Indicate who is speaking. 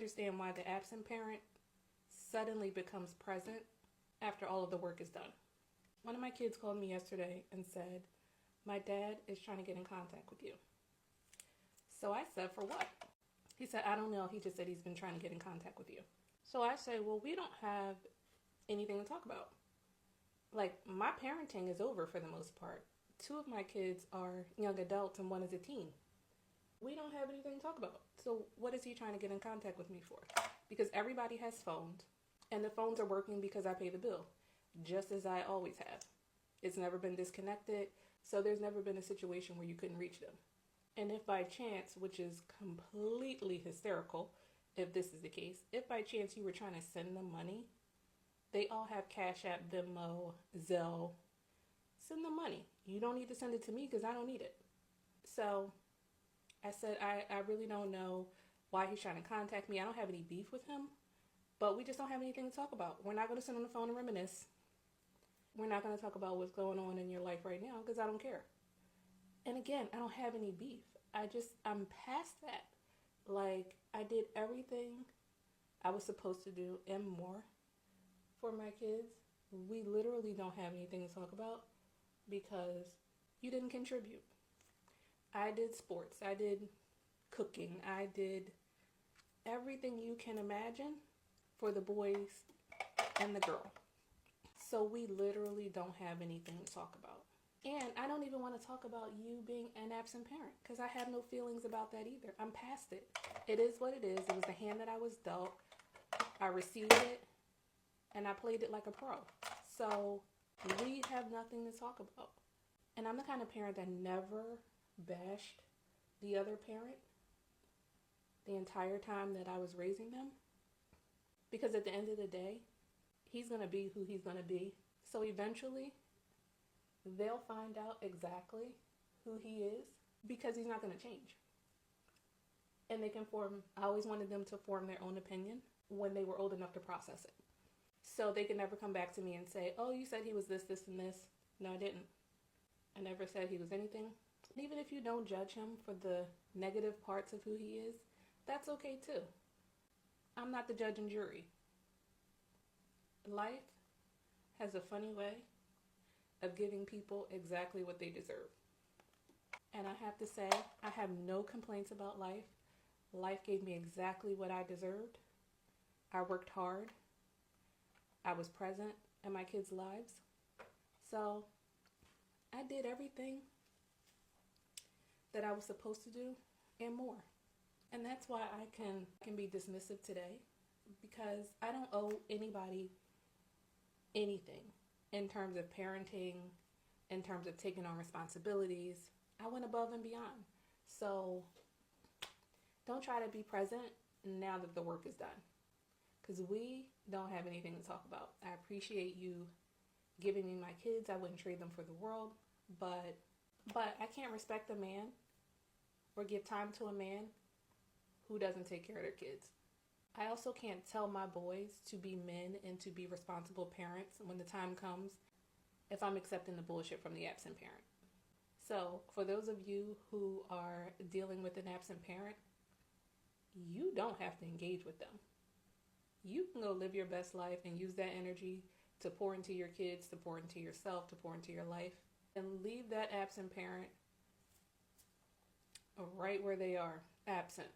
Speaker 1: understand why the absent parent suddenly becomes present after all of the work is done. One of my kids called me yesterday and said, my dad is trying to get in contact with you. So I said, for what? He said, I don't know. He just said he's been trying to get in contact with you. So I say, well, we don't have anything to talk about. Like, my parenting is over for the most part. 2 of my kids are young adults and 1 is a teen. We don't have anything to talk about. So what is he trying to get in contact with me for? Because everybody has phones, and the phones are working because I pay the bill, just as I always have. It's never been disconnected, so there's never been a situation where you couldn't reach them. And if by chance, which is completely hysterical, if this is the case, if by chance you were trying to send them money, they all have Cash App, Venmo, Zelle. Send them money. You don't need to send it to me because I don't need it. So I said, I really don't know why he's trying to contact me. I don't have any beef with him, but we just don't have anything to talk about. We're not going to sit on the phone and reminisce. We're not going to talk about what's going on in your life right now because I don't care. And again, I don't have any beef. I'm past that. Like, I did everything I was supposed to do and more for my kids. We literally don't have anything to talk about because you didn't contribute. I did sports. I did cooking. I did everything you can imagine for the boys and the girl. So we literally don't have anything to talk about. And I don't even want to talk about you being an absent parent because I have no feelings about that either. I'm past it. It is what it is. It was the hand that I was dealt. I received it and I played it like a pro. So we have nothing to talk about. And I'm the kind of parent that never bashed the other parent the entire time that I was raising them. Because at the end of the day, he's going to be who he's going to be. So eventually, they'll find out exactly who he is because he's not going to change. And they can I always wanted them to form their own opinion when they were old enough to process it. So they can never come back to me and say, oh, you said he was this, this, and this. No, I didn't. I never said he was anything. And even if you don't judge him for the negative parts of who he is, that's okay too. I'm not the judge and jury. Life has a funny way of giving people exactly what they deserve. And I have to say, I have no complaints about life. Life gave me exactly what I deserved. I worked hard. I was present in my kids' lives. So I did everything that I was supposed to do and more. And that's why I can be dismissive today, because I don't owe anybody anything in terms of parenting, in terms of taking on responsibilities. I went above and beyond. So don't try to be present now that the work is done, because we don't have anything to talk about. I appreciate you giving me my kids. I wouldn't trade them for the world, but I can't respect a man or give time to a man who doesn't take care of their kids. I also can't tell my boys to be men and to be responsible parents when the time comes if I'm accepting the bullshit from the absent parent. So for those of you who are dealing with an absent parent, you don't have to engage with them. You can go live your best life and use that energy to pour into your kids, to pour into yourself, to pour into your life, and leave that absent parent right where they are, absent.